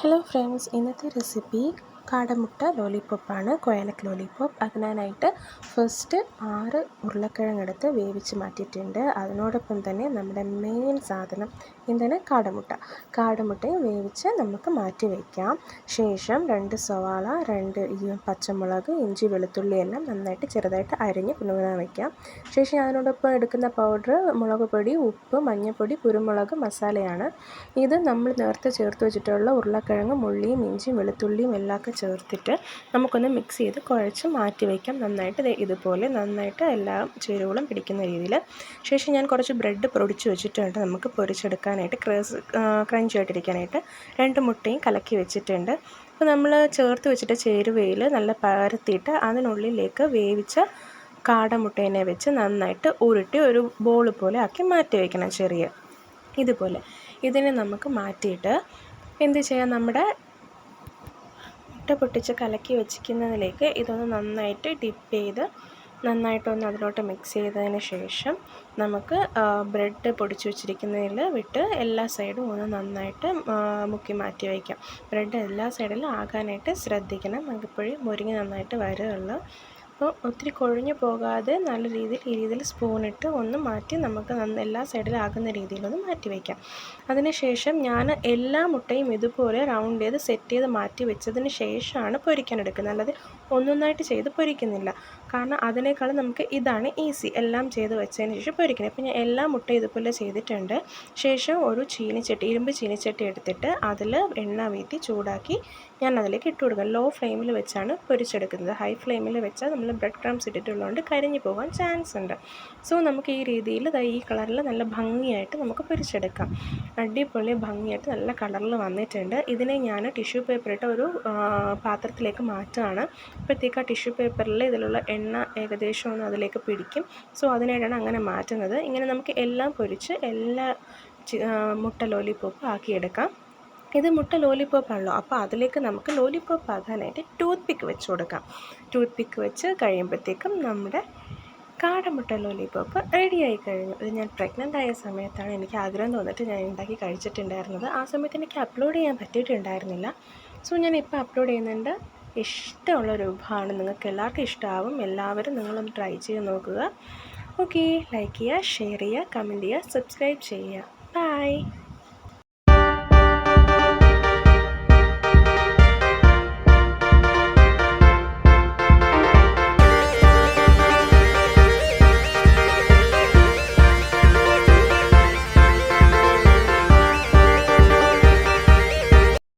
Hello friends, ഇന്നത്തെ recipe കാടമുട്ട ലോലിപോപ്പാണ്. കൊയലക്ക് lollipop. അതിനായിട്ട് ഫസ്റ്റ് 6 ഉരുളക്കിഴങ്ങ് എടുത്ത് വേവിച്ച് മാറ്റിയിട്ടുണ്ട്. അതിനോടൊപ്പം തന്നെ നമ്മുടെ മെയിൻ സാധനം എന്താണ്? കാടമുട്ടയും വേവിച്ച് നമുക്ക് മാറ്റി വയ്ക്കാം. ശേഷം 2 സവാള, 2 പച്ചമുളക്, ഇഞ്ചി, വെളുത്തുള്ളി എല്ലാം നന്നായിട്ട് ചെറുതായിട്ട് അരിഞ്ഞ് കുനുകുനാ വയ്ക്കാം. ശേഷം അതിനോടൊപ്പം എടുക്കുന്ന പൗഡർ മുളക് പൊടി, ഉപ്പ്, മഞ്ഞൾപ്പൊടി, കുരുമുളക്, മസാലയാണ്. ഇത് നമ്മൾ നേരത്തെ ചേർത്ത് വെച്ചിട്ടുള്ള ഉരുളക്കിഴങ്ങും ഉള്ളിയും ഇഞ്ചിയും വെളുത്തുള്ളിയും എല്ലാം ചേർത്തിട്ട് നമുക്കൊന്ന് മിക്സ് ചെയ്ത് കുഴച്ച് മാറ്റി വയ്ക്കാം. നന്നായിട്ട് ഇതുപോലെ നന്നായിട്ട് എല്ലാ ചേരുവകളും പിടിക്കുന്ന രീതിയിൽ. ശേഷം ഞാൻ കുറച്ച് ബ്രെഡ് പൊടിച്ച് വെച്ചിട്ടുണ്ട്. നമുക്ക് പൊരിച്ചെടുക്കാനായിട്ട് ക്രഞ്ചി ആയിട്ടിരിക്കാനായിട്ട് 2 മുട്ടയും കലക്കി വെച്ചിട്ടുണ്ട്. അപ്പോൾ നമ്മൾ ചേർത്ത് വെച്ചിട്ട് ചേരുവയിൽ നല്ല പരത്തിയിട്ട് അതിനുള്ളിലേക്ക് വേവിച്ച കാടമുട്ടേനെ വെച്ച് നന്നായിട്ട് ഉരുട്ടി ഒരു ബോൾ പോലെ ആക്കി മാറ്റി വയ്ക്കണം. ചെറിയ ഇതുപോലെ ഇതിനെ നമുക്ക് മാറ്റിയിട്ട് എന്ത് ചെയ്യാം? നമ്മുടെ മുട്ട പൊട്ടിച്ച് കലക്കി വെച്ചിരിക്കുന്നതിലേക്ക് ഇതൊന്ന് നന്നായിട്ട് ഡിപ്പ് ചെയ്ത് നന്നായിട്ടൊന്ന് അതിലോട്ട് മിക്സ് ചെയ്തതിന് ശേഷം നമുക്ക് ബ്രെഡ് പൊടിച്ച് വെച്ചിരിക്കുന്നതിൽ വിട്ട് എല്ലാ സൈഡും ഒന്ന് നന്നായിട്ട് മുക്കി മാറ്റി വയ്ക്കാം. ബ്രെഡ് എല്ലാ സൈഡിലും ആകാനായിട്ട് ശ്രദ്ധിക്കണം. നമുക്കിപ്പോഴും മുരിങ്ങ നന്നായിട്ട് വരുള്ളൂ. അപ്പോൾ ഒത്തിരി കൊഴിഞ്ഞു പോകാതെ നല്ല രീതിയിൽ ഈ രീതിയിൽ സ്പൂണിട്ട് ഒന്ന് മാറ്റി നമുക്ക് എല്ലാ സൈഡിലും ആകുന്ന രീതിയിലൊന്ന് മാറ്റി വയ്ക്കാം. അതിനുശേഷം ഞാൻ എല്ലാ മുട്ടയും ഇതുപോലെ റൗണ്ട് ചെയ്ത് സെറ്റ് ചെയ്ത് മാറ്റി വെച്ചതിന് ശേഷമാണ് പൊരിക്കാൻ എടുക്കുന്നത്. അല്ലാതെ ഒന്നൊന്നായിട്ട് ചെയ്ത് പൊരിക്കുന്നില്ല. കാരണം അതിനേക്കാളും നമുക്ക് ഇതാണ് ഈസി. എല്ലാം ചെയ്ത് വെച്ചതിന് ശേഷം പൊരിക്കണം. അപ്പോൾ ഞാൻ എല്ലാ മുട്ടയും ഇതുപോലെ ചെയ്തിട്ടുണ്ട്. ശേഷം ഒരു ഇരുമ്പ് ചീനിച്ചട്ടി എടുത്തിട്ട് അതിൽ എണ്ണ വീട്ടി ചൂടാക്കി ഞാൻ അതിലേക്ക് ഇട്ട് കൊടുക്കുക. ലോ ഫ്ലെയിമിൽ വെച്ചാണ് പൊരിച്ചെടുക്കുന്നത്. ഹൈ ഫ്ലെയിമിൽ വെച്ചാൽ നമ്മൾ ബ്രെഡ് ക്രംസ് ഇട്ടിട്ടുള്ളതുകൊണ്ട് കരിഞ്ഞു പോകാൻ ചാൻസ് ഉണ്ട്. സോ നമുക്ക് ഈ രീതിയിൽ ഈ കളറിൽ നല്ല ഭംഗിയായിട്ട് നമുക്ക് പൊരിച്ചെടുക്കാം. അടിപൊളി ഭംഗിയായിട്ട് നല്ല കളറിൽ വന്നിട്ടുണ്ട്. ഇതിനെ ഞാൻ ടിഷ്യൂ പേപ്പറിട്ട് ഒരു പാത്രത്തിലേക്ക് മാറ്റുകയാണ്. അപ്പോഴത്തേക്ക് ആ ടിഷ്യൂ പേപ്പറിൽ ഇതിലുള്ള എണ്ണ ഏകദേശം ഒന്ന് അതിലേക്ക് പിടിക്കും. സോ അതിനായിട്ടാണ് അങ്ങനെ മാറ്റുന്നത്. ഇങ്ങനെ നമുക്ക് എല്ലാം പൊരിച്ച് എല്ലാ മുട്ട ലോലിപോപ്പ് ആക്കിയെടുക്കാം. ഇത് മുട്ട ലോലിപോപ്പാണല്ലോ, അപ്പോൾ അതിലേക്ക് നമുക്ക് ലോലിപോപ്പ് ആകാനായിട്ട് ടൂത്ത് പിക്ക് വെച്ച് കൊടുക്കാം. ടൂത്ത് പിക്ക് വെച്ച് കഴിയുമ്പോഴത്തേക്കും നമ്മുടെ കാടമുട്ട ലോലിപോപ്പ് റെഡിയായി കഴിഞ്ഞു. ഇത് ഞാൻ പ്രഗ്നൻ്റ് ആയ സമയത്താണ് എനിക്ക് ആഗ്രഹം തോന്നിയിട്ട് ഞാൻ ഉണ്ടാക്കി കഴിച്ചിട്ടുണ്ടായിരുന്നത്. ആ സമയത്ത് എനിക്ക് അപ്ലോഡ് ചെയ്യാൻ പറ്റിയിട്ടുണ്ടായിരുന്നില്ല. സോ ഞാൻ ഇപ്പോൾ അപ്ലോഡ് ചെയ്യുന്നുണ്ട്. ഇഷ്ടമുള്ളൊരു വിഭവമാണ്. നിങ്ങൾക്ക് എല്ലാവർക്കും ഇഷ്ടമാവും. എല്ലാവരും നിങ്ങളൊന്ന് ട്രൈ ചെയ്ത് നോക്കുക. ഓക്കെ, ലൈക്ക് ചെയ്യുക, ഷെയർ ചെയ്യുക, കമൻറ്റ് ചെയ്യുക, സബ്സ്ക്രൈബ് ചെയ്യുക. ബൈ.